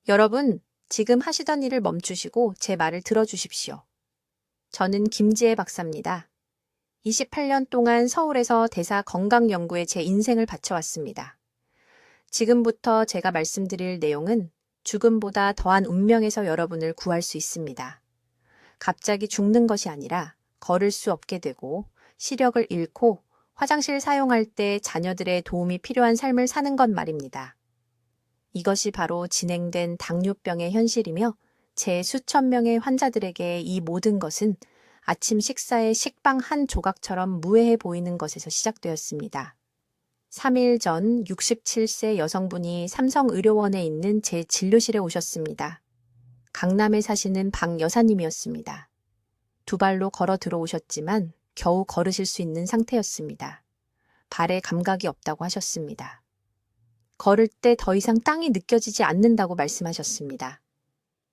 여러분, 지금 하시던 일을 멈추시고 제 말을 들어주십시오. 저는 김지혜 박사입니다. 28년 동안 서울에서 대사 건강연구에 제 인생을 바쳐왔습니다. 지금부터 제가 말씀드릴 내용은 죽음보다 더한 운명에서 여러분을 구할 수 있습니다. 갑자기 죽는 것이 아니라 걸을 수 없게 되고 시력을 잃고 화장실 사용할 때 자녀들의 도움이 필요한 삶을 사는 것 말입니다. 이것이 바로 진행된 당뇨병의 현실이며 제 수천 명의 환자들에게 이 모든 것은 아침 식사의 식빵 한 조각처럼 무해해 보이는 것에서 시작되었습니다. 3일 전 67세 여성분이 삼성의료원에 있는 제 진료실에 오셨습니다. 강남에 사시는 박 여사님이었습니다. 두 발로 걸어 들어오셨지만 겨우 걸으실 수 있는 상태였습니다. 발에 감각이 없다고 하셨습니다. 걸을 때 더 이상 땅이 느껴지지 않는다고 말씀하셨습니다.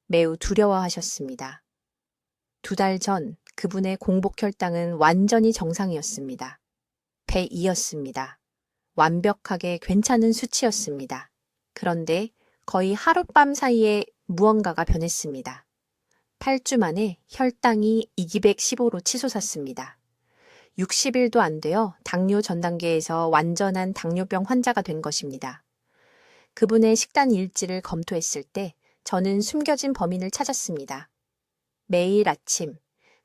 매우 두려워하셨습니다. 2달 전 그분의 공복 혈당은 완전히 정상이었습니다. 102였습니다. 완벽하게 괜찮은 수치였습니다. 그런데 거의 하룻밤 사이에 무언가가 변했습니다. 8주 만에 혈당이 215로 치솟았습니다. 60일도 안 되어 당뇨 전 단계에서 완전한 당뇨병 환자가 된 것입니다. 그분의 식단 일지를 검토했을 때 저는 숨겨진 범인을 찾았습니다. 매일 아침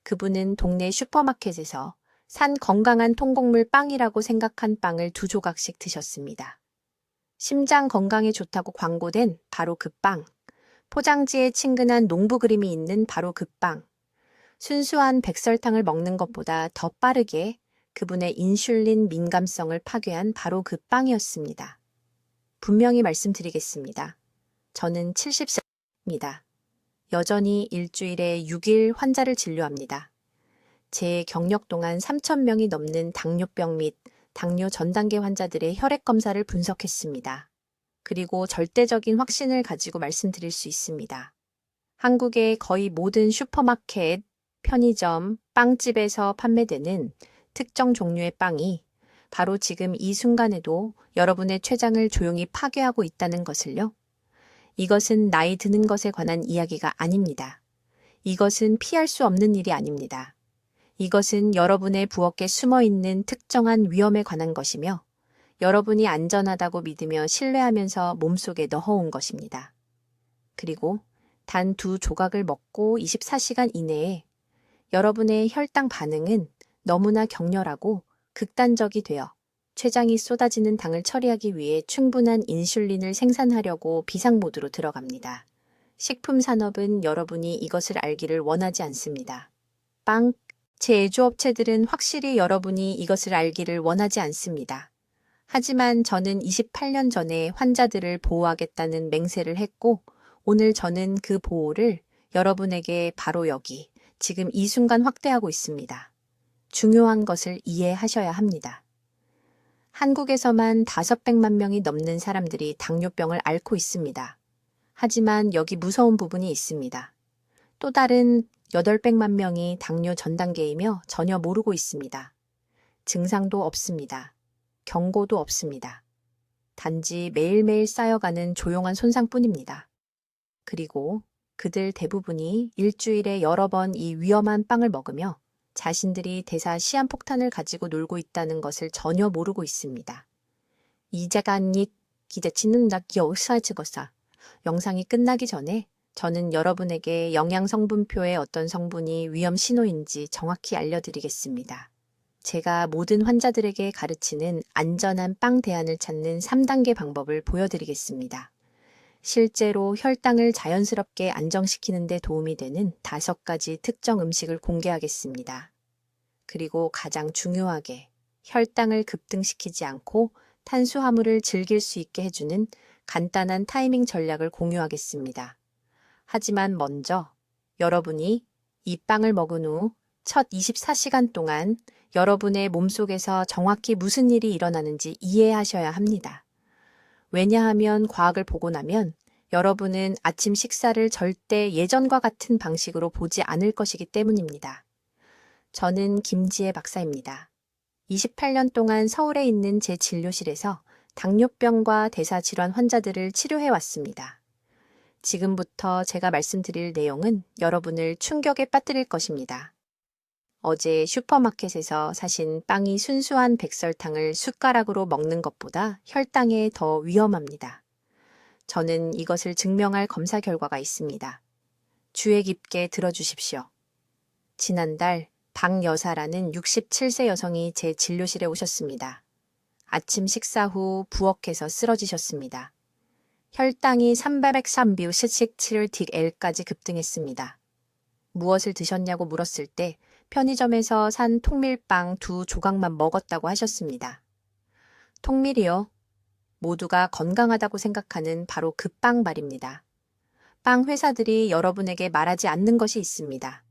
그분은 동네 슈퍼마켓에서 산 건강한 통곡물 빵이라고 생각한 빵을 2조각씩 드셨습니다. 심장 건강에 좋다고 광고된 바로 그 빵, 포장지에 친근한 농부 그림이 있는 바로 그 빵, 순수한 백설탕을 먹는 것보다 더 빠르게 그분의 인슐린 민감성을 파괴한 바로 그 빵이었습니다. 분명히 말씀드리겠습니다. 저는 70세입니다. 여전히 일주일에 6일 환자를 진료합니다. 제 경력 동안 3,000명이 넘는 당뇨병 및 당뇨 전 단계 환자들의 혈액 검사를 분석했습니다. 그리고 절대적인 확신을 가지고 말씀드릴 수 있습니다. 한국의 거의 모든 슈퍼마켓, 편의점, 빵집에서 판매되는 특정 종류의 빵이 바로 지금 이 순간에도 여러분의 췌장을 조용히 파괴하고 있다는 것을요. 이것은 나이 드는 것에 관한 이야기가 아닙니다. 이것은 피할 수 없는 일이 아닙니다. 이것은 여러분의 부엌에 숨어있는 특정한 위험에 관한 것이며 여러분이 안전하다고 믿으며 신뢰하면서 몸속에 넣어온 것입니다. 그리고 단 2조각을 먹고 24시간 이내에 여러분의 혈당 반응은 너무나 격렬하고 극단적이 되어 췌장이 쏟아지는 당을 처리하기 위해 충분한 인슐린을 생산하려고 비상모드로 들어갑니다. 식품 산업은 여러분이 이것을 알기를 원하지 않습니다. 빵, 제조업체들은 확실히 여러분이 이것을 알기를 원하지 않습니다. 하지만 저는 28년 전에 환자들을 보호하겠다는 맹세를 했고 오늘 저는 그 보호를 여러분에게 바로 여기, 지금 이 순간 확대하고 있습니다. 중요한 것을 이해하셔야 합니다. 한국에서만 500만 명이 넘는 사람들이 당뇨병을 앓고 있습니다. 하지만 여기 무서운 부분이 있습니다. 또 다른 800만 명이 당뇨 전 단계이며 전혀 모르고 있습니다. 증상도 없습니다. 경고도 없습니다. 단지 매일매일 쌓여가는 조용한 손상뿐입니다. 그리고 그들 대부분이 일주일에 여러 번 이 위험한 빵을 먹으며 자신들이 대사 시한폭탄을 가지고 놀고 있다는 것을 전혀 모르고 있습니다. 이자간닉 기대치는 낙 여사지거사 영상이 끝나기 전에 저는 여러분에게 영양성분표의 어떤 성분이 위험 신호인지 정확히 알려드리겠습니다. 제가 모든 환자들에게 가르치는 안전한 빵 대안을 찾는 3단계 방법을 보여드리겠습니다. 실제로 혈당을 자연스럽게 안정시키는 데 도움이 되는 5가지 특정 음식을 공개하겠습니다. 그리고 가장 중요하게 혈당을 급등시키지 않고 탄수화물을 즐길 수 있게 해주는 간단한 타이밍 전략을 공유하겠습니다. 하지만 먼저 여러분이 이 빵을 먹은 후 첫 24시간 동안 여러분의 몸속에서 정확히 무슨 일이 일어나는지 이해하셔야 합니다. 왜냐하면 과학을 보고 나면 여러분은 아침 식사를 절대 예전과 같은 방식으로 보지 않을 것이기 때문입니다. 저는 김지혜 박사입니다. 28년 동안 서울에 있는 제 진료실에서 당뇨병과 대사질환 환자들을 치료해 왔습니다. 지금부터 제가 말씀드릴 내용은 여러분을 충격에 빠뜨릴 것입니다. 어제 슈퍼마켓에서 사신 빵이 순수한 백설탕을 숟가락으로 먹는 것보다 혈당에 더 위험합니다. 저는 이것을 증명할 검사 결과가 있습니다. 주의 깊게 들어주십시오. 지난달 박 여사라는 67세 여성이 제 진료실에 오셨습니다. 아침 식사 후 부엌에서 쓰러지셨습니다. 혈당이 303뷰 시식치를 딕L까지 급등했습니다. 무엇을 드셨냐고 물었을 때 편의점에서 산 통밀빵 2조각만 먹었다고 하셨습니다. 통밀이요? 모두가 건강하다고 생각하는 바로 그 빵 말입니다. 빵 회사들이 여러분에게 말하지 않는 것이 있습니다.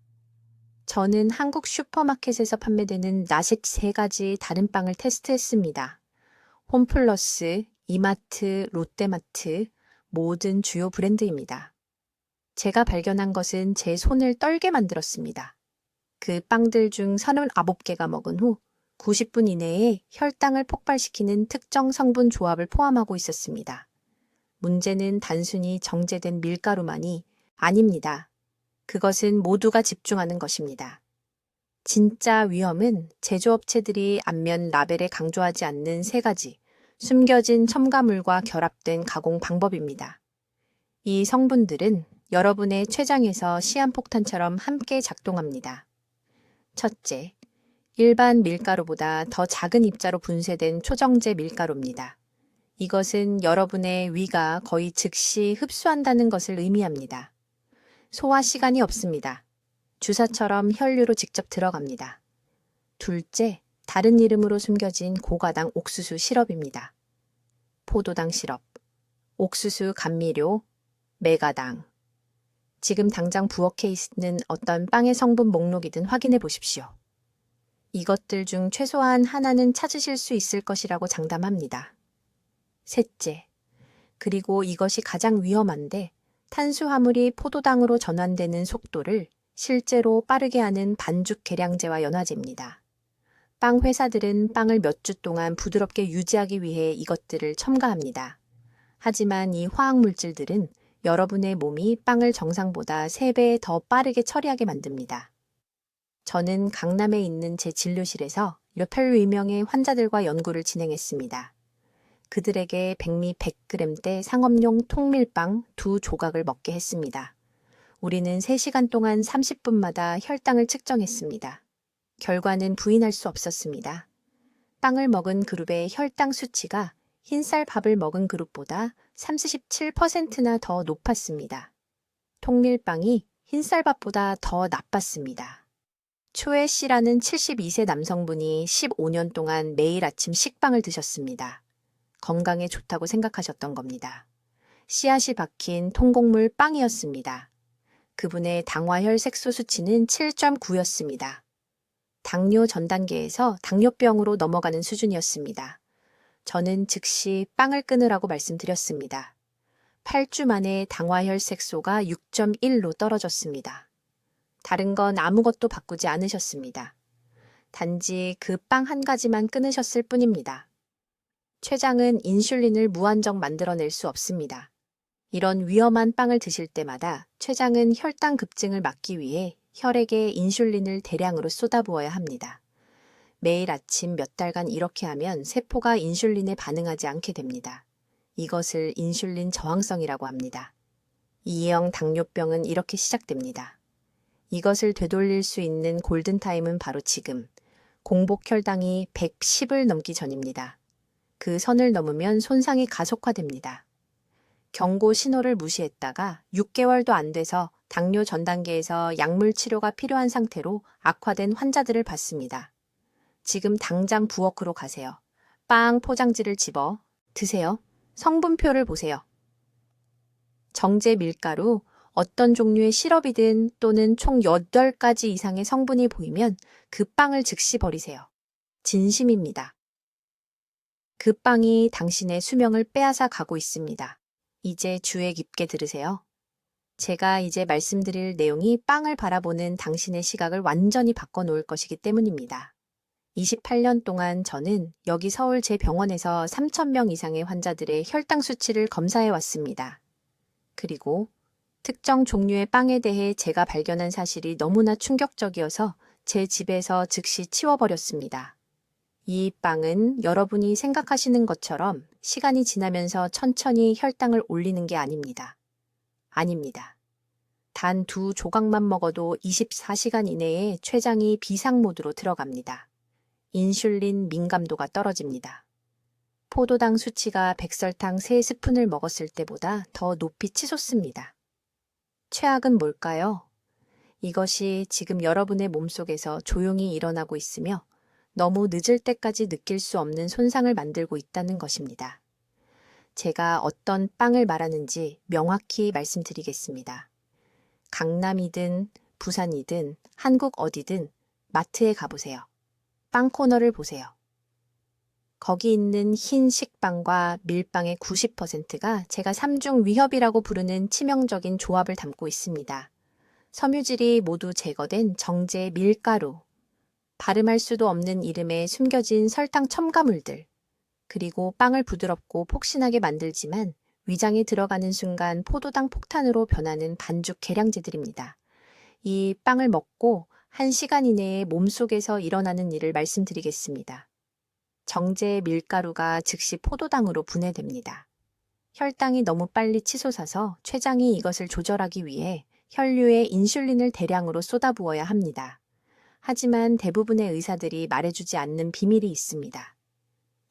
저는 한국 슈퍼마켓에서 판매되는 나식 3가지 다른 빵을 테스트했습니다. 홈플러스, 이마트, 롯데마트, 모든 주요 브랜드입니다. 제가 발견한 것은 제 손을 떨게 만들었습니다. 그 빵들 중 39개가 먹은 후 90분 이내에 혈당을 폭발시키는 특정 성분 조합을 포함하고 있었습니다. 문제는 단순히 정제된 밀가루만이 아닙니다. 그것은 모두가 집중하는 것입니다. 진짜 위험은 제조업체들이 앞면 라벨에 강조하지 않는 3가지 숨겨진 첨가물과 결합된 가공 방법입니다. 이 성분들은 여러분의 췌장에서 시한폭탄처럼 함께 작동합니다. 첫째, 일반 밀가루보다 더 작은 입자로 분쇄된 초정제 밀가루입니다. 이것은 여러분의 위가 거의 즉시 흡수한다는 것을 의미합니다. 소화 시간이 없습니다. 주사처럼 혈류로 직접 들어갑니다. 둘째, 다른 이름으로 숨겨진 고가당 옥수수 시럽입니다. 포도당 시럽, 옥수수 감미료, 메가당. 지금 당장 부엌에 있는 어떤 빵의 성분 목록이든 확인해 보십시오. 이것들 중 최소한 하나는 찾으실 수 있을 것이라고 장담합니다. 셋째, 그리고 이것이 가장 위험한데 탄수화물이 포도당으로 전환되는 속도를 실제로 빠르게 하는 반죽 계량제와 연화제입니다. 빵 회사들은 빵을 몇 주 동안 부드럽게 유지하기 위해 이것들을 첨가합니다. 하지만 이 화학물질들은 여러분의 몸이 빵을 정상보다 3배 더 빠르게 처리하게 만듭니다. 저는 강남에 있는 제 진료실에서 별 위명의 환자들과 연구를 진행했습니다. 그들에게 백미 100g대 상업용 통밀빵 2조각을 먹게 했습니다. 우리는 3시간 동안 30분마다 혈당을 측정했습니다. 결과는 부인할 수 없었습니다. 빵을 먹은 그룹의 혈당 수치가 흰쌀 밥을 먹은 그룹보다 37%나 더 높았습니다. 통밀빵이 흰쌀밥보다 더 나빴습니다. 초에 씨라는 72세 남성분이 15년 동안 매일 아침 식빵을 드셨습니다. 건강에 좋다고 생각하셨던 겁니다. 씨앗이 박힌 통곡물 빵이었습니다. 그분의 당화혈 색소 수치는 7.9였습니다. 당뇨 전 단계에서 당뇨병으로 넘어가는 수준이었습니다. 저는 즉시 빵을 끊으라고 말씀드렸습니다. 8주 만에 당화혈 색소가 6.1로 떨어졌습니다. 다른 건 아무것도 바꾸지 않으셨습니다. 단지 그 빵 한 가지만 끊으셨을 뿐입니다. 췌장은 인슐린을 무한정 만들어낼 수 없습니다. 이런 위험한 빵을 드실 때마다 췌장은 혈당 급증을 막기 위해 혈액에 인슐린을 대량으로 쏟아부어야 합니다. 매일 아침 몇 달간 이렇게 하면 세포가 인슐린에 반응하지 않게 됩니다. 이것을 인슐린 저항성이라고 합니다. 2형 당뇨병은 이렇게 시작됩니다. 이것을 되돌릴 수 있는 골든타임은 바로 지금, 공복 혈당이 110을 넘기 전입니다. 그 선을 넘으면 손상이 가속화됩니다. 경고 신호를 무시했다가 6개월도 안 돼서 당뇨 전 단계에서 약물 치료가 필요한 상태로 악화된 환자들을 봤습니다. 지금 당장 부엌으로 가세요. 빵 포장지를 집어 드세요. 성분표를 보세요. 정제 밀가루, 어떤 종류의 시럽이든 또는 총 8가지 이상의 성분이 보이면 그 빵을 즉시 버리세요. 진심입니다. 그 빵이 당신의 수명을 빼앗아 가고 있습니다. 이제 주의 깊게 들으세요. 제가 이제 말씀드릴 내용이 빵을 바라보는 당신의 시각을 완전히 바꿔놓을 것이기 때문입니다. 28년 동안 저는 여기 서울 제 병원에서 3,000명 이상의 환자들의 혈당 수치를 검사해 왔습니다. 그리고 특정 종류의 빵에 대해 제가 발견한 사실이 너무나 충격적이어서 제 집에서 즉시 치워버렸습니다. 이 빵은 여러분이 생각하시는 것처럼 시간이 지나면서 천천히 혈당을 올리는 게 아닙니다. 아닙니다. 단 2조각만 먹어도 24시간 이내에 췌장이 비상 모드로 들어갑니다. 인슐린 민감도가 떨어집니다. 포도당 수치가 백설탕 3스푼을 먹었을 때보다 더 높이 치솟습니다. 최악은 뭘까요? 이것이 지금 여러분의 몸속에서 조용히 일어나고 있으며 너무 늦을 때까지 느낄 수 없는 손상을 만들고 있다는 것입니다. 제가 어떤 빵을 말하는지 명확히 말씀드리겠습니다. 강남이든 부산이든 한국 어디든 마트에 가보세요. 빵 코너를 보세요. 거기 있는 흰 식빵과 밀빵의 90%가 제가 3중 위협이라고 부르는 치명적인 조합을 담고 있습니다. 섬유질이 모두 제거된 정제 밀가루, 발음할 수도 없는 이름에 숨겨진 설탕 첨가물들, 그리고 빵을 부드럽고 폭신하게 만들지만 위장에 들어가는 순간 포도당 폭탄으로 변하는 반죽 계량제들입니다. 이 빵을 먹고 1시간 이내에 몸속에서 일어나는 일을 말씀드리겠습니다. 정제 밀가루가 즉시 포도당으로 분해됩니다. 혈당이 너무 빨리 치솟아서 췌장이 이것을 조절하기 위해 혈류에 인슐린을 대량으로 쏟아부어야 합니다. 하지만 대부분의 의사들이 말해주지 않는 비밀이 있습니다.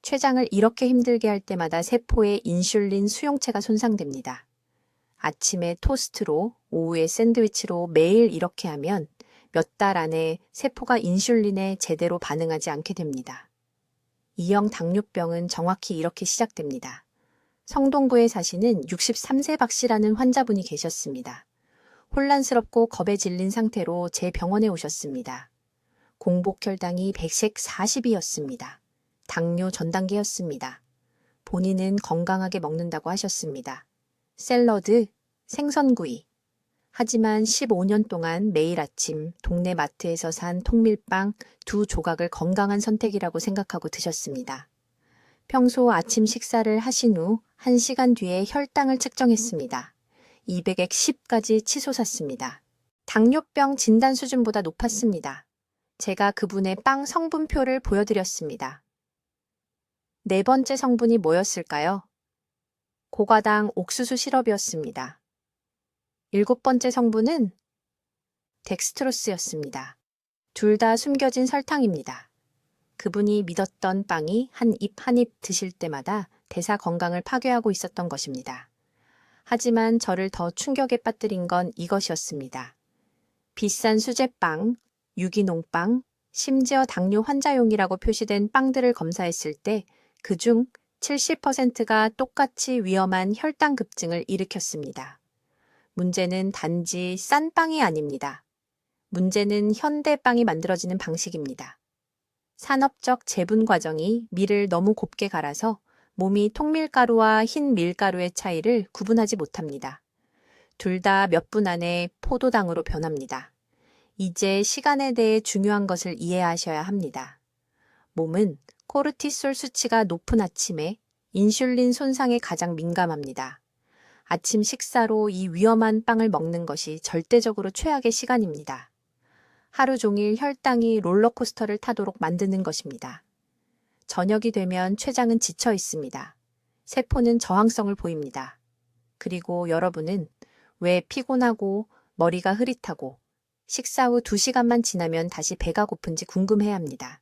췌장을 이렇게 힘들게 할 때마다 세포의 인슐린 수용체가 손상됩니다. 아침에 토스트로, 오후에 샌드위치로 매일 이렇게 하면 몇 달 안에 세포가 인슐린에 제대로 반응하지 않게 됩니다. 2형 당뇨병은 정확히 이렇게 시작됩니다. 성동구에 사시는 63세 박 씨라는 환자분이 계셨습니다. 혼란스럽고 겁에 질린 상태로 제 병원에 오셨습니다. 공복혈당이 140이었습니다. 당뇨 전 단계였습니다. 본인은 건강하게 먹는다고 하셨습니다. 샐러드, 생선구이. 하지만 15년 동안 매일 아침 동네 마트에서 산 통밀빵 2조각을 건강한 선택이라고 생각하고 드셨습니다. 평소 아침 식사를 하신 후 1시간 뒤에 혈당을 측정했습니다. 200에 10까지 치솟았습니다. 당뇨병 진단 수준보다 높았습니다. 제가 그분의 빵 성분표를 보여드렸습니다. 네 번째 성분이 뭐였을까요? 고과당 옥수수 시럽이었습니다. 7번째 성분은 덱스트로스였습니다. 둘 다 숨겨진 설탕입니다. 그분이 믿었던 빵이 한 입 한 입 드실 때마다 대사 건강을 파괴하고 있었던 것입니다. 하지만 저를 더 충격에 빠뜨린 건 이것이었습니다. 비싼 수제빵, 유기농빵, 심지어 당뇨 환자용이라고 표시된 빵들을 검사했을 때 그중 70%가 똑같이 위험한 혈당 급증을 일으켰습니다. 문제는 단지 싼 빵이 아닙니다. 문제는 현대빵이 만들어지는 방식입니다. 산업적 재분 과정이 밀을 너무 곱게 갈아서 몸이 통밀가루와 흰 밀가루의 차이를 구분하지 못합니다. 둘 다 몇 분 안에 포도당으로 변합니다. 이제 시간에 대해 중요한 것을 이해하셔야 합니다. 몸은 코르티솔 수치가 높은 아침에 인슐린 손상에 가장 민감합니다. 아침 식사로 이 위험한 빵을 먹는 것이 절대적으로 최악의 시간입니다. 하루 종일 혈당이 롤러코스터를 타도록 만드는 것입니다. 저녁이 되면 췌장은 지쳐 있습니다. 세포는 저항성을 보입니다. 그리고 여러분은 왜 피곤하고 머리가 흐릿하고 식사 후 2시간만 지나면 다시 배가 고픈지 궁금해합니다.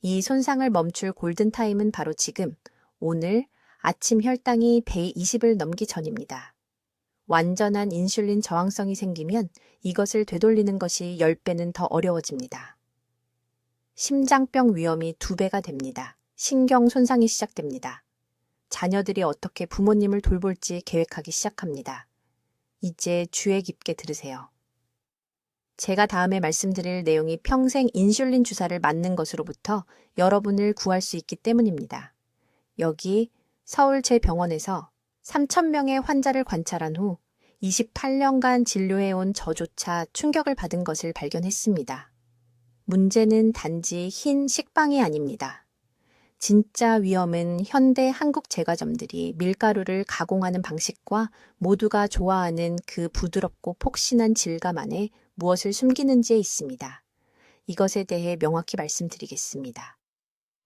이 손상을 멈출 골든타임은 바로 지금, 오늘 아침 혈당이 120을 넘기 전입니다. 완전한 인슐린 저항성이 생기면 이것을 되돌리는 것이 10배는 더 어려워집니다. 심장병 위험이 2배가 됩니다. 신경 손상이 시작됩니다. 자녀들이 어떻게 부모님을 돌볼지 계획하기 시작합니다. 이제 주의 깊게 들으세요. 제가 다음에 말씀드릴 내용이 평생 인슐린 주사를 맞는 것으로부터 여러분을 구할 수 있기 때문입니다. 여기 서울 제 병원에서 3,000명의 환자를 관찰한 후 28년간 진료해온 저조차 충격을 받은 것을 발견했습니다. 문제는 단지 흰 식빵이 아닙니다. 진짜 위험은 현대 한국 제과점들이 밀가루를 가공하는 방식과 모두가 좋아하는 그 부드럽고 폭신한 질감 안에 무엇을 숨기는지에 있습니다. 이것에 대해 명확히 말씀드리겠습니다.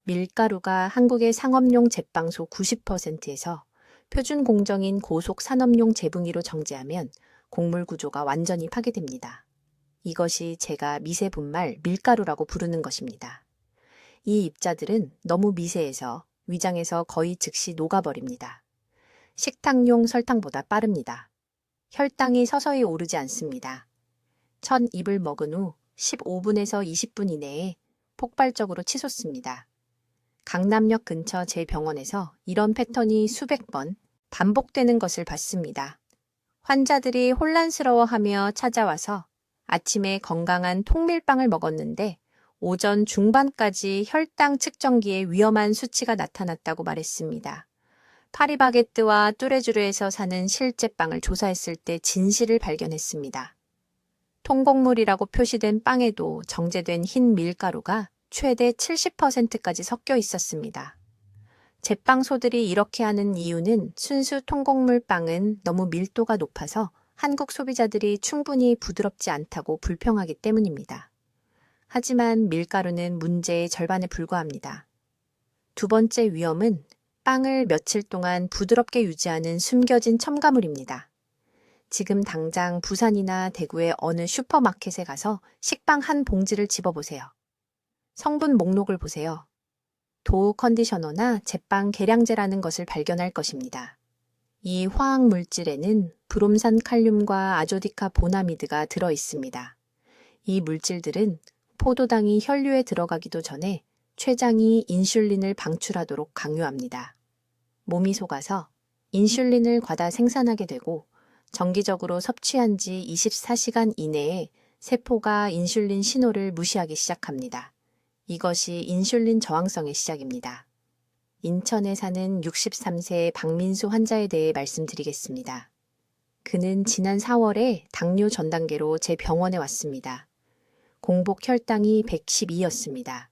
밀가루가 한국의 상업용 제빵소 90%에서 표준 공정인 고속 산업용 재봉이로 정제하면 곡물 구조가 완전히 파괴됩니다. 이것이 제가 미세 분말 밀가루라고 부르는 것입니다. 이 입자들은 너무 미세해서 위장에서 거의 즉시 녹아버립니다. 식탁용 설탕보다 빠릅니다. 혈당이 서서히 오르지 않습니다. 첫 입을 먹은 후 15분에서 20분 이내에 폭발적으로 치솟습니다. 강남역 근처 제 병원에서 이런 패턴이 수백 번 반복되는 것을 봤습니다. 환자들이 혼란스러워하며 찾아와서 아침에 건강한 통밀빵을 먹었는데 오전 중반까지 혈당 측정기에 위험한 수치가 나타났다고 말했습니다. 파리바게뜨와 뚜레쥬르에서 사는 실제 빵을 조사했을 때 진실을 발견했습니다. 통곡물이라고 표시된 빵에도 정제된 흰 밀가루가 최대 70%까지 섞여 있었습니다. 제빵소들이 이렇게 하는 이유는 순수 통곡물 빵은 너무 밀도가 높아서 한국 소비자들이 충분히 부드럽지 않다고 불평하기 때문입니다. 하지만 밀가루는 문제의 절반에 불과합니다. 두 번째 위험은 빵을 며칠 동안 부드럽게 유지하는 숨겨진 첨가물입니다. 지금 당장 부산이나 대구의 어느 슈퍼마켓에 가서 식빵 한 봉지를 집어보세요. 성분 목록을 보세요. 도우 컨디셔너나 제빵 계량제라는 것을 발견할 것입니다. 이 화학 물질에는 브롬산 칼륨과 아조디카 보나미드가 들어 있습니다. 이 물질들은 포도당이 혈류에 들어가기도 전에 췌장이 인슐린을 방출하도록 강요합니다. 몸이 속아서 인슐린을 과다 생산하게 되고 정기적으로 섭취한 지 24시간 이내에 세포가 인슐린 신호를 무시하기 시작합니다. 이것이 인슐린 저항성의 시작입니다. 인천에 사는 63세 박민수 환자에 대해 말씀드리겠습니다. 그는 지난 4월에 당뇨 전 단계로 제 병원에 왔습니다. 공복 혈당이 112였습니다.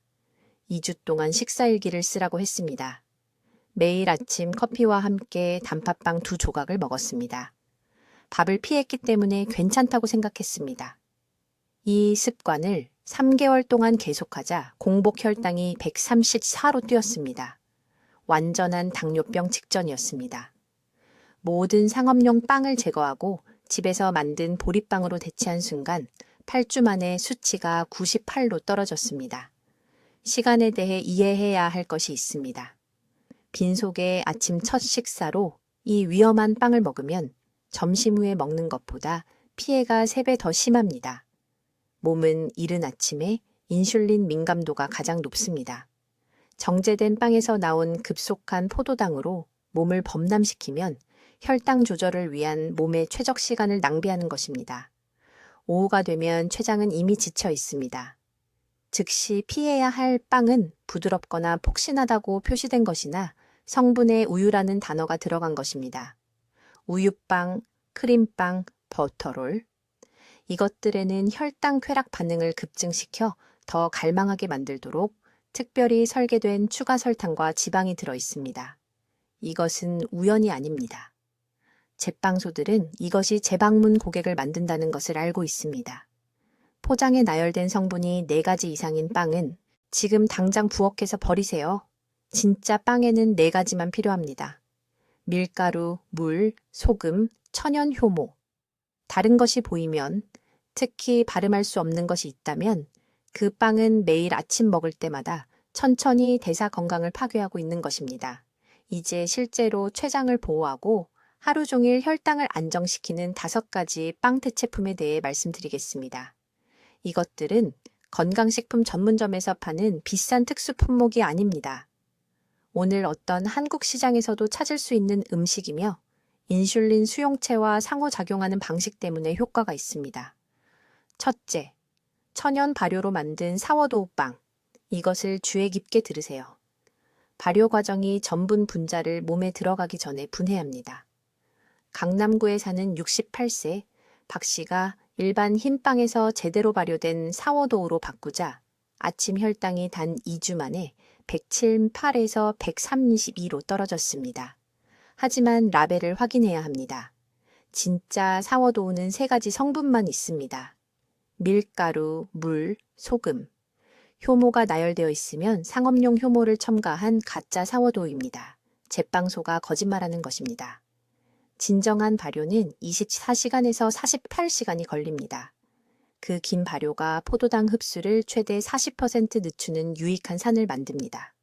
2주 동안 식사일기를 쓰라고 했습니다. 매일 아침 커피와 함께 단팥빵 2조각을 먹었습니다. 밥을 피했기 때문에 괜찮다고 생각했습니다. 이 습관을 3개월 동안 계속하자 공복 혈당이 134로 뛰었습니다. 완전한 당뇨병 직전이었습니다. 모든 상업용 빵을 제거하고 집에서 만든 보리빵으로 대체한 순간 8주 만에 수치가 98로 떨어졌습니다. 시간에 대해 이해해야 할 것이 있습니다. 빈속에 아침 첫 식사로 이 위험한 빵을 먹으면 점심 후에 먹는 것보다 피해가 3배 더 심합니다. 몸은 이른 아침에 인슐린 민감도가 가장 높습니다. 정제된 빵에서 나온 급속한 포도당으로 몸을 범람시키면 혈당 조절을 위한 몸의 최적 시간을 낭비하는 것입니다. 오후가 되면 췌장은 이미 지쳐 있습니다. 즉시 피해야 할 빵은 부드럽거나 폭신하다고 표시된 것이나 성분에 우유라는 단어가 들어간 것입니다. 우유빵, 크림빵, 버터롤. 이것들에는 혈당 쾌락 반응을 급증시켜 더 갈망하게 만들도록 특별히 설계된 추가 설탕과 지방이 들어 있습니다. 이것은 우연이 아닙니다. 제빵소들은 이것이 재방문 고객을 만든다는 것을 알고 있습니다. 포장에 나열된 성분이 4가지 이상인 빵은 지금 당장 부엌에서 버리세요. 진짜 빵에는 4가지만 필요합니다. 밀가루, 물, 소금, 천연 효모. 다른 것이 보이면, 특히 발음할 수 없는 것이 있다면 그 빵은 매일 아침 먹을 때마다 천천히 대사 건강을 파괴하고 있는 것입니다. 이제 실제로 췌장을 보호하고 하루 종일 혈당을 안정시키는 5가지 빵 대체품에 대해 말씀드리겠습니다. 이것들은 건강식품 전문점에서 파는 비싼 특수 품목이 아닙니다. 오늘 어떤 한국 시장에서도 찾을 수 있는 음식이며 인슐린 수용체와 상호작용하는 방식 때문에 효과가 있습니다. 첫째, 천연 발효로 만든 사워도우 빵. 이것을 주의 깊게 들으세요. 발효 과정이 전분 분자를 몸에 들어가기 전에 분해합니다. 강남구에 사는 68세 박 씨가 일반 흰빵에서 제대로 발효된 사워도우로 바꾸자 아침 혈당이 단 2주 만에 108에서 132로 떨어졌습니다. 하지만 라벨을 확인해야 합니다. 진짜 사워도우는 세 가지 성분만 있습니다. 밀가루, 물, 소금. 효모가 나열되어 있으면 상업용 효모를 첨가한 가짜 사워도우입니다. 제빵소가 거짓말하는 것입니다. 진정한 발효는 24시간에서 48시간이 걸립니다. 그 긴 발효가 포도당 흡수를 최대 40% 늦추는 유익한 산을 만듭니다.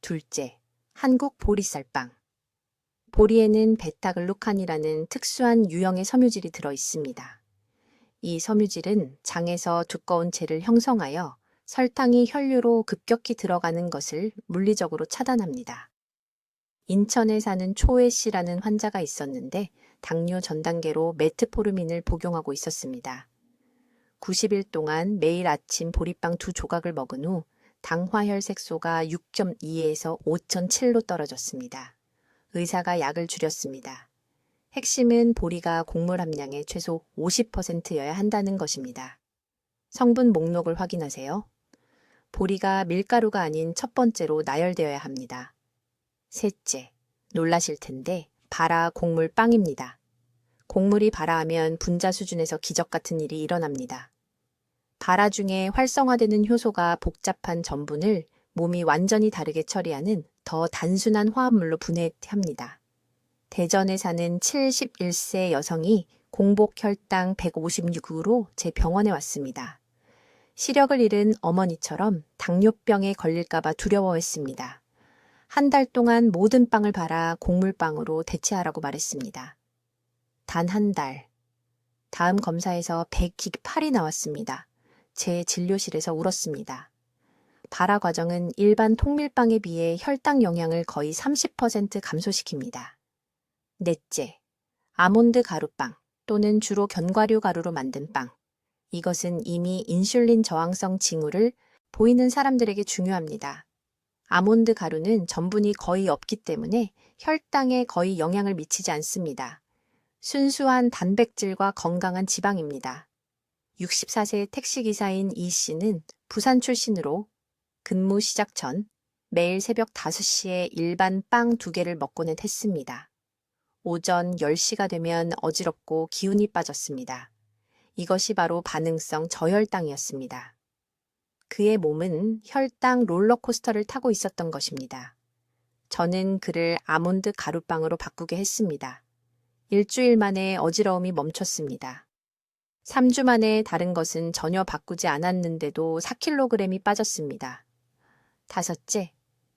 둘째, 한국 보리쌀빵. 보리에는 베타글루칸이라는 특수한 유형의 섬유질이 들어 있습니다. 이 섬유질은 장에서 두꺼운 체를 형성하여 설탕이 혈류로 급격히 들어가는 것을 물리적으로 차단합니다. 인천에 사는 초혜 씨라는 환자가 있었는데 당뇨 전 단계로 메트포르민을 복용하고 있었습니다. 90일 동안 매일 아침 보리빵 2조각을 먹은 후 당화혈색소가 6.2에서 5.7로 떨어졌습니다. 의사가 약을 줄였습니다. 핵심은 보리가 곡물 함량의 최소 50%여야 한다는 것입니다. 성분 목록을 확인하세요. 보리가 밀가루가 아닌 첫 번째로 나열되어야 합니다. 셋째, 놀라실 텐데 발아 곡물 빵입니다. 곡물이 발아하면 분자 수준에서 기적 같은 일이 일어납니다. 발아 중에 활성화되는 효소가 복잡한 전분을 몸이 완전히 다르게 처리하는 더 단순한 화합물로 분해합니다. 대전에 사는 71세 여성이 공복 혈당 156으로 제 병원에 왔습니다. 시력을 잃은 어머니처럼 당뇨병에 걸릴까봐 두려워했습니다. 한 달 동안 모든 빵을 발아 곡물빵으로 대체하라고 말했습니다. 단 한 달. 다음 검사에서 108이 나왔습니다. 제 진료실에서 울었습니다. 발아 과정은 일반 통밀빵에 비해 혈당 영향을 거의 30% 감소시킵니다. 넷째, 아몬드 가루빵 또는 주로 견과류 가루로 만든 빵. 이것은 이미 인슐린 저항성 징후를 보이는 사람들에게 중요합니다. 아몬드 가루는 전분이 거의 없기 때문에 혈당에 거의 영향을 미치지 않습니다. 순수한 단백질과 건강한 지방입니다. 64세 택시기사인 이 씨는 부산 출신으로 근무 시작 전 매일 새벽 5시에 일반 빵 2개를 먹고는 했습니다. 오전 10시가 되면 어지럽고 기운이 빠졌습니다. 이것이 바로 반응성 저혈당이었습니다. 그의 몸은 혈당 롤러코스터를 타고 있었던 것입니다. 저는 그를 아몬드 가루빵으로 바꾸게 했습니다. 일주일 만에 어지러움이 멈췄습니다. 3주 만에 다른 것은 전혀 바꾸지 않았는데도 4kg이 빠졌습니다. 다섯째,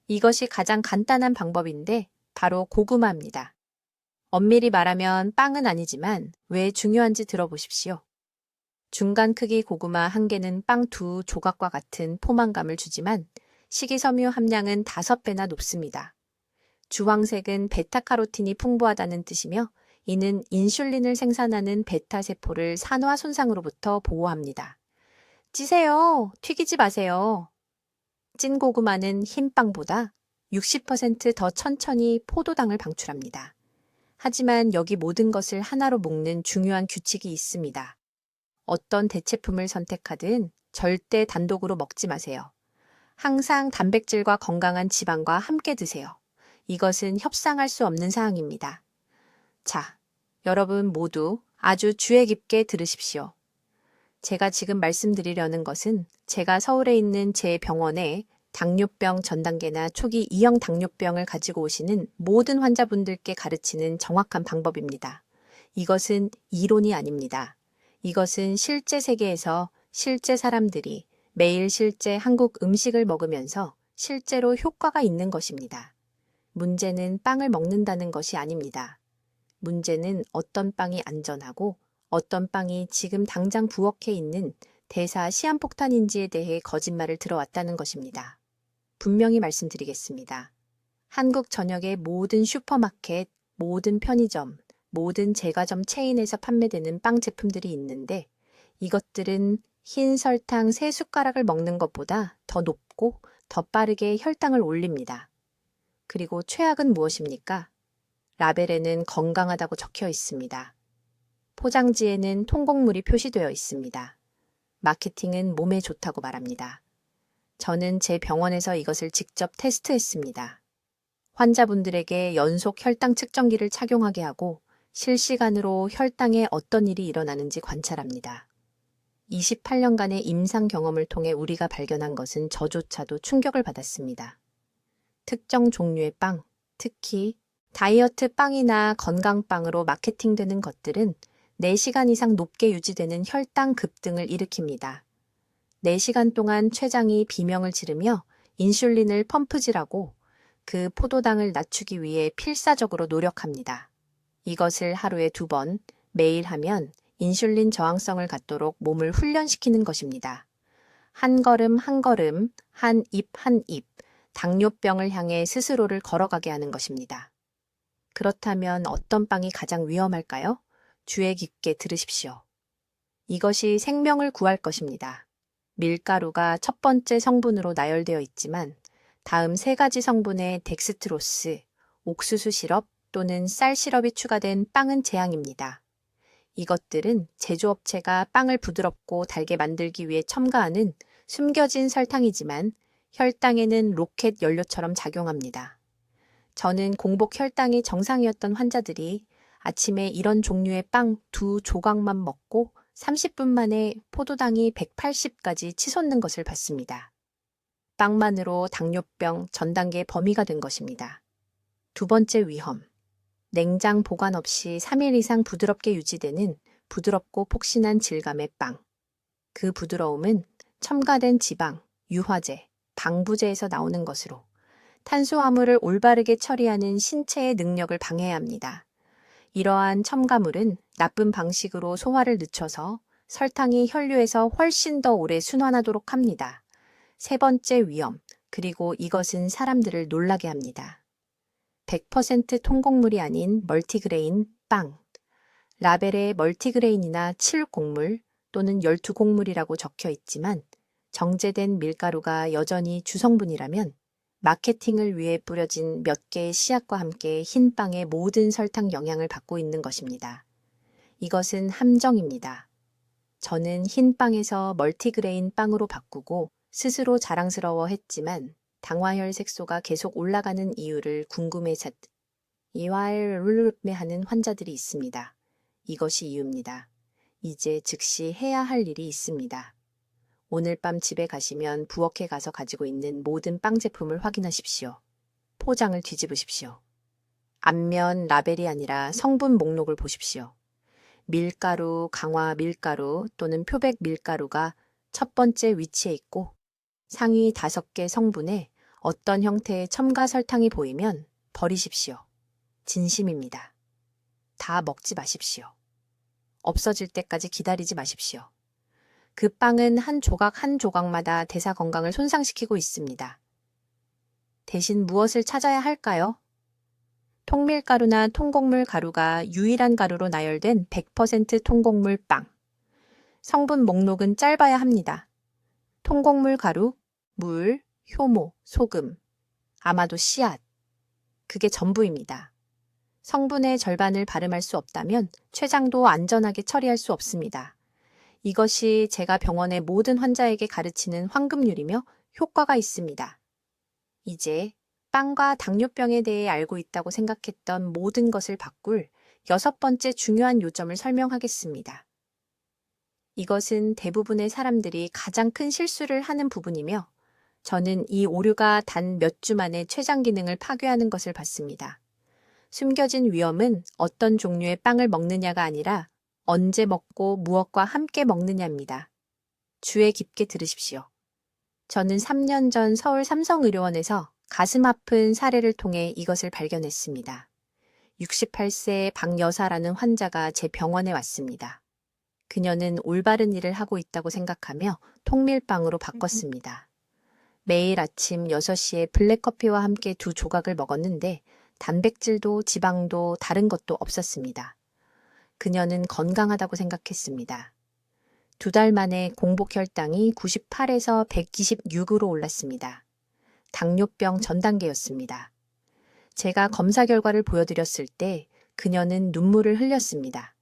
이것이 가장 간단한 방법인데 바로 고구마입니다. 엄밀히 말하면 빵은 아니지만 왜 중요한지 들어보십시오. 중간 크기 고구마 1개는 빵 2조각과 같은 포만감을 주지만 식이섬유 함량은 5배나 높습니다. 주황색은 베타카로틴이 풍부하다는 뜻이며 이는 인슐린을 생산하는 베타세포를 산화 손상으로부터 보호합니다. 찌세요. 튀기지 마세요. 찐 고구마는 흰 빵보다 60% 더 천천히 포도당을 방출합니다. 하지만 여기 모든 것을 하나로 묶는 중요한 규칙이 있습니다. 어떤 대체품을 선택하든 절대 단독으로 먹지 마세요. 항상 단백질과 건강한 지방과 함께 드세요. 이것은 협상할 수 없는 사항입니다. 자, 여러분 모두 아주 주의 깊게 들으십시오. 제가 지금 말씀드리려는 것은 제가 서울에 있는 제 병원에 당뇨병 전 단계나 초기 2형 당뇨병을 가지고 오시는 모든 환자분들께 가르치는 정확한 방법입니다. 이것은 이론이 아닙니다. 이것은 실제 세계에서 실제 사람들이 매일 실제 한국 음식을 먹으면서 실제로 효과가 있는 것입니다. 문제는 빵을 먹는다는 것이 아닙니다. 문제는 어떤 빵이 안전하고 어떤 빵이 지금 당장 부엌에 있는 대사 시한폭탄인지에 대해 거짓말을 들어왔다는 것입니다. 분명히 말씀드리겠습니다. 한국 전역의 모든 슈퍼마켓, 모든 편의점, 모든 제과점 체인에서 판매되는 빵 제품들이 있는데 이것들은 흰 설탕 3숟가락을 먹는 것보다 더 높고 더 빠르게 혈당을 올립니다. 그리고 최악은 무엇입니까? 라벨에는 건강하다고 적혀 있습니다. 포장지에는 통곡물이 표시되어 있습니다. 마케팅은 몸에 좋다고 말합니다. 저는 제 병원에서 이것을 직접 테스트했습니다. 환자분들에게 연속 혈당 측정기를 착용하게 하고 실시간으로 혈당에 어떤 일이 일어나는지 관찰합니다. 28년간의 임상 경험을 통해 우리가 발견한 것은 저조차도 충격을 받았습니다. 특정 종류의 빵, 특히 다이어트 빵이나 건강빵으로 마케팅되는 것들은 4시간 이상 높게 유지되는 혈당 급등을 일으킵니다. 4시간 동안 췌장이 비명을 지르며 인슐린을 펌프질하고 그 포도당을 낮추기 위해 필사적으로 노력합니다. 이것을 하루에 2번, 매일 하면 인슐린 저항성을 갖도록 몸을 훈련시키는 것입니다. 한 걸음 한 걸음, 한 입 한 입, 당뇨병을 향해 스스로를 걸어가게 하는 것입니다. 그렇다면 어떤 빵이 가장 위험할까요? 주의 깊게 들으십시오. 이것이 생명을 구할 것입니다. 밀가루가 첫 번째 성분으로 나열되어 있지만 다음 3가지 성분의 덱스트로스, 옥수수 시럽 또는 쌀 시럽이 추가된 빵은 재앙입니다. 이것들은 제조업체가 빵을 부드럽고 달게 만들기 위해 첨가하는 숨겨진 설탕이지만 혈당에는 로켓 연료처럼 작용합니다. 저는 공복 혈당이 정상이었던 환자들이 아침에 이런 종류의 빵 2조각만 먹고 30분 만에 포도당이 180까지 치솟는 것을 봤습니다. 빵만으로 당뇨병 전 단계 범위가 된 것입니다. 2번째 위험. 냉장 보관 없이 3일 이상 부드럽게 유지되는 부드럽고 폭신한 질감의 빵. 그 부드러움은 첨가된 지방, 유화제, 방부제에서 나오는 것으로 탄수화물을 올바르게 처리하는 신체의 능력을 방해합니다. 이러한 첨가물은 나쁜 방식으로 소화를 늦춰서 설탕이 혈류에서 훨씬 더 오래 순환하도록 합니다. 3번째 위험, 그리고 이것은 사람들을 놀라게 합니다. 100% 통곡물이 아닌 멀티그레인 빵. 라벨에 멀티그레인이나 7곡물 또는 12곡물이라고 적혀 있지만 정제된 밀가루가 여전히 주성분이라면 마케팅을 위해 뿌려진 몇 개의 씨앗과 함께 흰 빵의 모든 설탕 영향을 받고 있는 것입니다. 이것은 함정입니다. 저는 흰 빵에서 멀티그레인 빵으로 바꾸고 스스로 자랑스러워했지만 당화혈 색소가 계속 올라가는 이유를 궁금해했 이와일르르메하는 환자들이 있습니다. 이것이 이유입니다. 이제 즉시 해야 할 일이 있습니다. 오늘 밤 집에 가시면 부엌에 가서 가지고 있는 모든 빵 제품을 확인하십시오. 포장을 뒤집으십시오. 앞면 라벨이 아니라 성분 목록을 보십시오. 밀가루, 강화 밀가루 또는 표백 밀가루가 첫 번째 위치에 있고 상위 5개 성분에 어떤 형태의 첨가 설탕이 보이면 버리십시오. 진심입니다. 다 먹지 마십시오. 없어질 때까지 기다리지 마십시오. 그 빵은 한 조각 한 조각마다 대사 건강을 손상시키고 있습니다. 대신 무엇을 찾아야 할까요? 통밀가루나 통곡물 가루가 유일한 가루로 나열된 100% 통곡물 빵. 성분 목록은 짧아야 합니다. 통곡물 가루, 물, 효모, 소금, 아마도 씨앗. 그게 전부입니다. 성분의 절반을 발음할 수 없다면 췌장도 안전하게 처리할 수 없습니다. 이것이 제가 병원의 모든 환자에게 가르치는 황금률이며 효과가 있습니다. 이제 빵과 당뇨병에 대해 알고 있다고 생각했던 모든 것을 바꿀 6번째 중요한 요점을 설명하겠습니다. 이것은 대부분의 사람들이 가장 큰 실수를 하는 부분이며 저는 이 오류가 단 몇 주 만에 췌장 기능을 파괴하는 것을 봤습니다. 숨겨진 위험은 어떤 종류의 빵을 먹느냐가 아니라 언제 먹고 무엇과 함께 먹느냐입니다. 주의 깊게 들으십시오. 저는 3년 전 서울 삼성의료원에서 가슴 아픈 사례를 통해 이것을 발견했습니다. 68세의 박 여사라는 환자가 제 병원에 왔습니다. 그녀는 올바른 일을 하고 있다고 생각하며 통밀빵으로 바꿨습니다. 매일 아침 6시에 블랙커피와 함께 2조각을 먹었는데 단백질도 지방도 다른 것도 없었습니다. 그녀는 건강하다고 생각했습니다. 2달 만에 공복 혈당이 98에서 126으로 올랐습니다. 당뇨병 전 단계였습니다. 제가 검사 결과를 보여드렸을 때 그녀는 눈물을 흘렸습니다.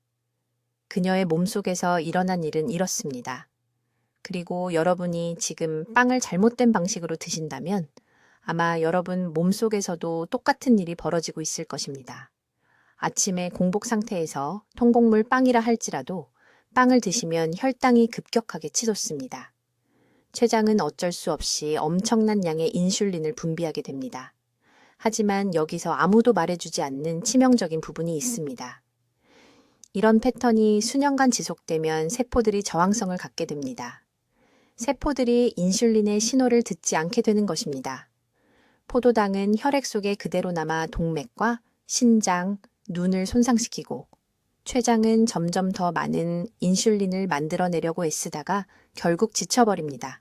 그녀의 몸속에서 일어난 일은 이렇습니다. 그리고 여러분이 지금 빵을 잘못된 방식으로 드신다면 아마 여러분 몸속에서도 똑같은 일이 벌어지고 있을 것입니다. 아침에 공복 상태에서 통곡물 빵이라 할지라도 빵을 드시면 혈당이 급격하게 치솟습니다. 췌장은 어쩔 수 없이 엄청난 양의 인슐린을 분비하게 됩니다. 하지만 여기서 아무도 말해주지 않는 치명적인 부분이 있습니다. 이런 패턴이 수년간 지속되면 세포들이 저항성을 갖게 됩니다. 세포들이 인슐린의 신호를 듣지 않게 되는 것입니다. 포도당은 혈액 속에 그대로 남아 동맥과 신장, 눈을 손상시키고 췌장은 점점 더 많은 인슐린을 만들어내려고 애쓰다가 결국 지쳐버립니다.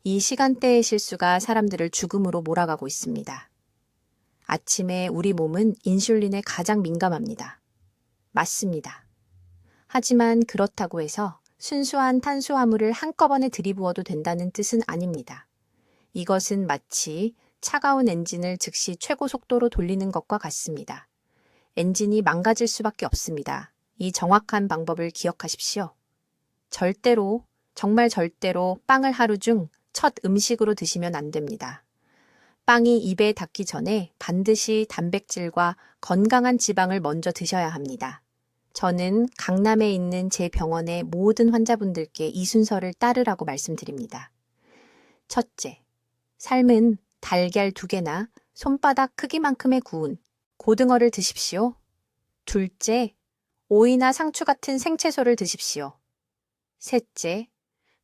이 시간대의 실수가 사람들을 죽음으로 몰아가고 있습니다. 아침에 우리 몸은 인슐린에 가장 민감합니다. 맞습니다. 하지만 그렇다고 해서 순수한 탄수화물을 한꺼번에 들이부어도 된다는 뜻은 아닙니다. 이것은 마치 차가운 엔진을 즉시 최고 속도로 돌리는 것과 같습니다. 엔진이 망가질 수밖에 없습니다. 이 정확한 방법을 기억하십시오. 절대로, 정말 절대로 빵을 하루 중 첫 음식으로 드시면 안 됩니다. 빵이 입에 닿기 전에 반드시 단백질과 건강한 지방을 먼저 드셔야 합니다. 저는 강남에 있는 제 병원의 모든 환자분들께 이 순서를 따르라고 말씀드립니다. 첫째, 삶은 달걀 2개나 손바닥 크기만큼의 구운 고등어를 드십시오. 둘째, 오이나 상추 같은 생채소를 드십시오. 셋째,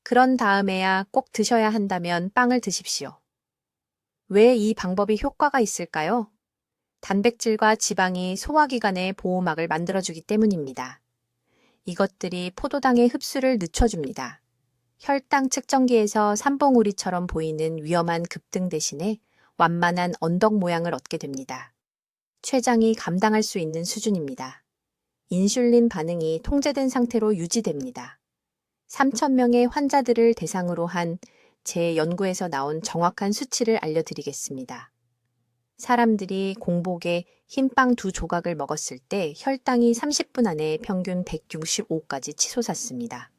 그런 다음에야 꼭 드셔야 한다면 빵을 드십시오. 왜 이 방법이 효과가 있을까요? 단백질과 지방이 소화기관의 보호막을 만들어주기 때문입니다. 이것들이 포도당의 흡수를 늦춰줍니다. 혈당 측정기에서 삼봉우리처럼 보이는 위험한 급등 대신에 완만한 언덕 모양을 얻게 됩니다. 췌장이 감당할 수 있는 수준입니다. 인슐린 반응이 통제된 상태로 유지됩니다. 3,000명의 환자들을 대상으로 한 제 연구에서 나온 정확한 수치를 알려드리겠습니다. 사람들이 공복에 흰빵 2조각을 먹었을 때 혈당이 30분 안에 평균 165까지 치솟았습니다.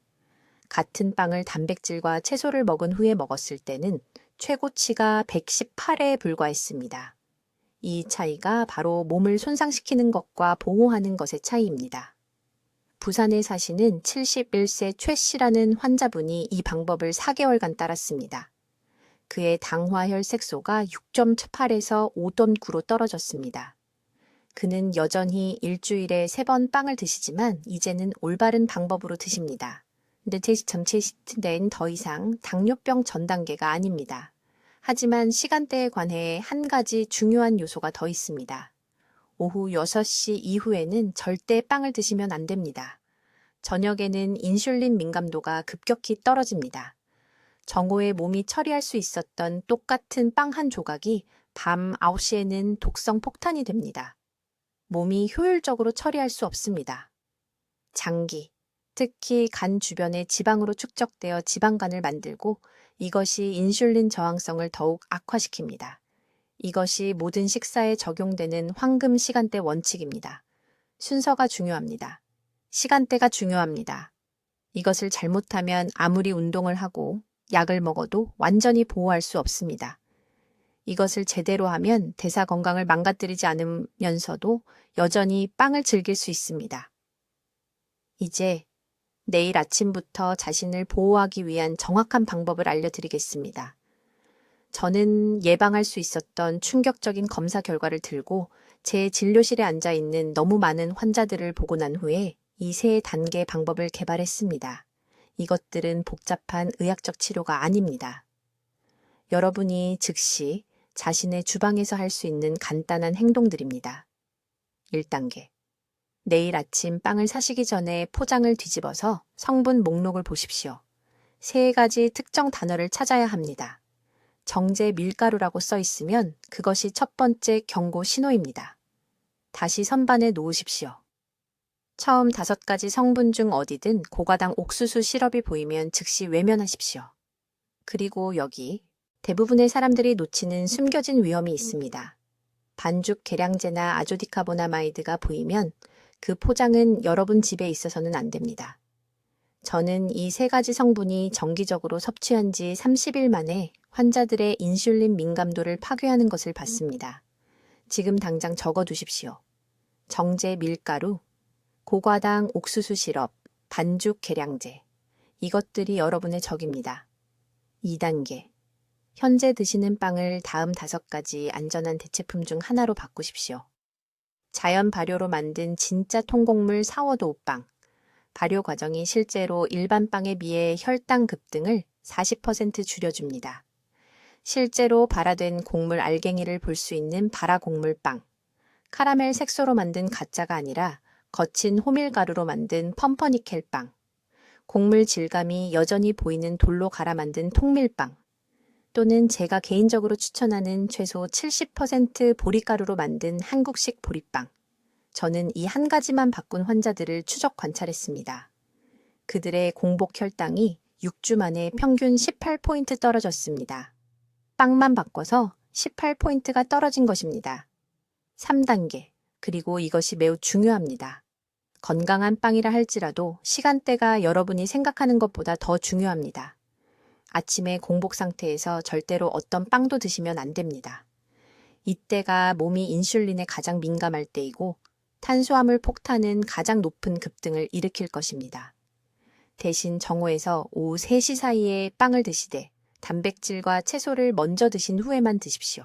같은 빵을 단백질과 채소를 먹은 후에 먹었을 때는 최고치가 118에 불과했습니다. 이 차이가 바로 몸을 손상시키는 것과 보호하는 것의 차이입니다. 부산에 사시는 71세 최 씨라는 환자분이 이 방법을 4개월간 따랐습니다. 그의 당화혈 색소가 6.8에서 5.9로 떨어졌습니다. 그는 여전히 일주일에 3번 빵을 드시지만 이제는 올바른 방법으로 드십니다. 근데 는 더 이상 당뇨병 전 단계가 아닙니다. 하지만 시간대에 관해 한 가지 중요한 요소가 더 있습니다. 오후 6시 이후에는 절대 빵을 드시면 안 됩니다. 저녁에는 인슐린 민감도가 급격히 떨어집니다. 정오에 몸이 처리할 수 있었던 똑같은 빵 한 조각이 밤 9시에는 독성 폭탄이 됩니다. 몸이 효율적으로 처리할 수 없습니다. 장기, 특히 간 주변의 지방으로 축적되어 지방간을 만들고 이것이 인슐린 저항성을 더욱 악화시킵니다. 이것이 모든 식사에 적용되는 황금 시간대 원칙입니다. 순서가 중요합니다. 시간대가 중요합니다. 이것을 잘못하면 아무리 운동을 하고 약을 먹어도 완전히 보호할 수 없습니다. 이것을 제대로 하면 대사 건강을 망가뜨리지 않으면서도 여전히 빵을 즐길 수 있습니다. 이제 내일 아침부터 자신을 보호하기 위한 정확한 방법을 알려드리겠습니다. 저는 예방할 수 있었던 충격적인 검사 결과를 들고 제 진료실에 앉아 있는 너무 많은 환자들을 보고 난 후에 이 3단계 방법을 개발했습니다. 이것들은 복잡한 의학적 치료가 아닙니다. 여러분이 즉시 자신의 주방에서 할 수 있는 간단한 행동들입니다. 1단계. 내일 아침 빵을 사시기 전에 포장을 뒤집어서 성분 목록을 보십시오. 3가지 특정 단어를 찾아야 합니다. 정제 밀가루라고 써 있으면 그것이 첫 번째 경고 신호입니다. 다시 선반에 놓으십시오. 처음 5가지 성분 중 어디든 고가당 옥수수 시럽이 보이면 즉시 외면하십시오. 그리고 여기 대부분의 사람들이 놓치는 숨겨진 위험이 있습니다. 반죽 계량제나 아조디카보나마이드가 보이면 그 포장은 여러분 집에 있어서는 안 됩니다. 저는 이 세 가지 성분이 정기적으로 섭취한 지 30일 만에 환자들의 인슐린 민감도를 파괴하는 것을 봤습니다. 지금 당장 적어 두십시오. 정제 밀가루, 고과당 옥수수 시럽, 반죽 계량제. 이것들이 여러분의 적입니다. 2단계. 현재 드시는 빵을 다음 5가지 안전한 대체품 중 하나로 바꾸십시오. 자연 발효로 만든 진짜 통곡물 사워도우 빵. 발효 과정이 실제로 일반 빵에 비해 혈당 급등을 40% 줄여줍니다. 실제로 발화된 곡물 알갱이를 볼 수 있는 발화 곡물빵. 카라멜 색소로 만든 가짜가 아니라 거친 호밀가루로 만든 펌퍼니켈빵. 곡물 질감이 여전히 보이는 돌로 갈아 만든 통밀빵. 또는 제가 개인적으로 추천하는 최소 70% 보리가루로 만든 한국식 보리빵. 저는 이 한 가지만 바꾼 환자들을 추적 관찰했습니다. 그들의 공복 혈당이 6주 만에 평균 18포인트 떨어졌습니다. 빵만 바꿔서 18포인트가 떨어진 것입니다. 3단계. 그리고 이것이 매우 중요합니다. 건강한 빵이라 할지라도 시간대가 여러분이 생각하는 것보다 더 중요합니다. 아침에 공복 상태에서 절대로 어떤 빵도 드시면 안 됩니다. 이때가 몸이 인슐린에 가장 민감할 때이고 탄수화물 폭탄은 가장 높은 급등을 일으킬 것입니다. 대신 정오에서 오후 3시 사이에 빵을 드시되 단백질과 채소를 먼저 드신 후에만 드십시오.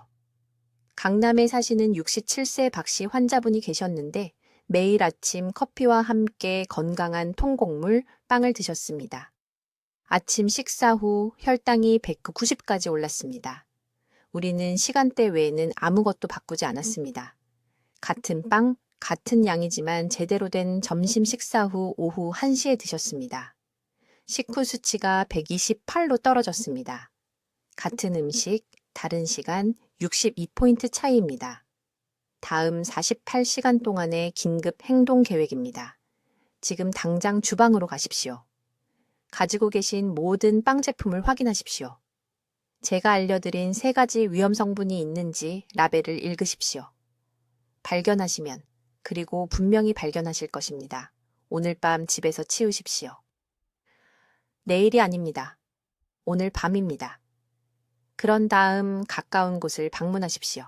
강남에 사시는 67세 박씨 환자분이 계셨는데 매일 아침 커피와 함께 건강한 통곡물 빵을 드셨습니다. 아침 식사 후 혈당이 190까지 올랐습니다. 우리는 시간대 외에는 아무것도 바꾸지 않았습니다. 같은 빵, 같은 양이지만 제대로 된 점심 식사 후 오후 1시에 드셨습니다. 식후 수치가 128로 떨어졌습니다. 같은 음식, 다른 시간 62포인트 차이입니다. 다음 48시간 동안의 긴급 행동 계획입니다. 지금 당장 주방으로 가십시오. 가지고 계신 모든 빵 제품을 확인하십시오. 제가 알려드린 3가지 위험 성분이 있는지 라벨을 읽으십시오. 발견하시면, 그리고 분명히 발견하실 것입니다. 오늘 밤 집에서 치우십시오. 내일이 아닙니다. 오늘 밤입니다. 그런 다음 가까운 곳을 방문하십시오.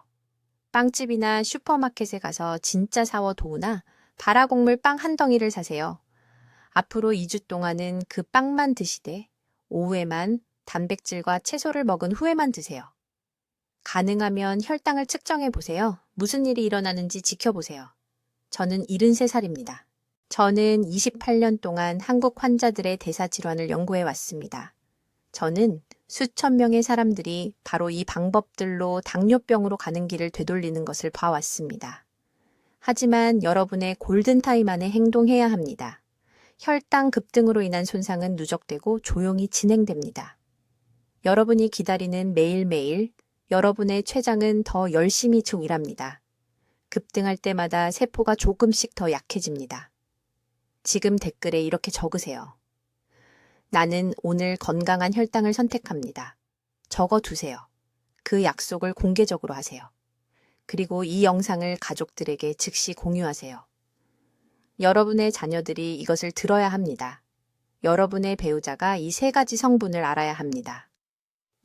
빵집이나 슈퍼마켓에 가서 진짜 사워도우나 발화곡물 빵 한 덩이를 사세요. 앞으로 2주 동안은 그 빵만 드시되 오후에만 단백질과 채소를 먹은 후에만 드세요. 가능하면 혈당을 측정해 보세요. 무슨 일이 일어나는지 지켜보세요. 저는 73살입니다. 저는 28년 동안 한국 환자들의 대사질환을 연구해 왔습니다. 저는 수천 명의 사람들이 바로 이 방법들로 당뇨병으로 가는 길을 되돌리는 것을 봐왔습니다. 하지만 여러분의 골든타임 안에 행동해야 합니다. 혈당 급등으로 인한 손상은 누적되고 조용히 진행됩니다. 여러분이 기다리는 매일매일 여러분의 췌장은 더 열심히 일합니다. 급등할 때마다 세포가 조금씩 더 약해집니다. 지금 댓글에 이렇게 적으세요. 나는 오늘 건강한 혈당을 선택합니다. 적어두세요. 그 약속을 공개적으로 하세요. 그리고 이 영상을 가족들에게 즉시 공유하세요. 여러분의 자녀들이 이것을 들어야 합니다. 여러분의 배우자가 이 3가지 성분을 알아야 합니다.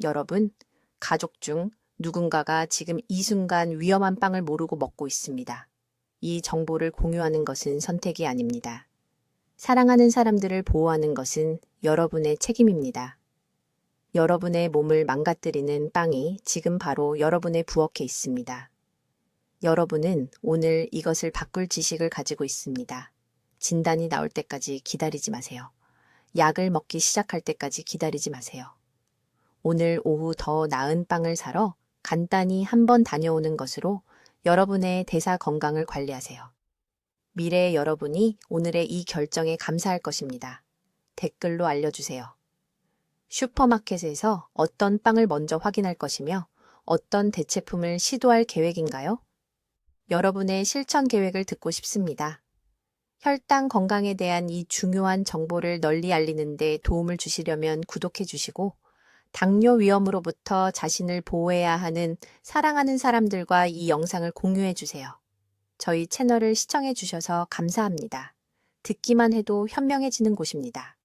여러분, 가족 중 누군가가 지금 이 순간 위험한 빵을 모르고 먹고 있습니다. 이 정보를 공유하는 것은 선택이 아닙니다. 사랑하는 사람들을 보호하는 것은 여러분의 책임입니다. 여러분의 몸을 망가뜨리는 빵이 지금 바로 여러분의 부엌에 있습니다. 여러분은 오늘 이것을 바꿀 지식을 가지고 있습니다. 진단이 나올 때까지 기다리지 마세요. 약을 먹기 시작할 때까지 기다리지 마세요. 오늘 오후 더 나은 빵을 사러 간단히 한번 다녀오는 것으로 여러분의 대사 건강을 관리하세요. 미래의 여러분이 오늘의 이 결정에 감사할 것입니다. 댓글로 알려주세요. 슈퍼마켓에서 어떤 빵을 먼저 확인할 것이며 어떤 대체품을 시도할 계획인가요? 여러분의 실천 계획을 듣고 싶습니다. 혈당 건강에 대한 이 중요한 정보를 널리 알리는 데 도움을 주시려면 구독해 주시고 당뇨 위험으로부터 자신을 보호해야 하는 사랑하는 사람들과 이 영상을 공유해 주세요. 저희 채널을 시청해 주셔서 감사합니다. 듣기만 해도 현명해지는 곳입니다.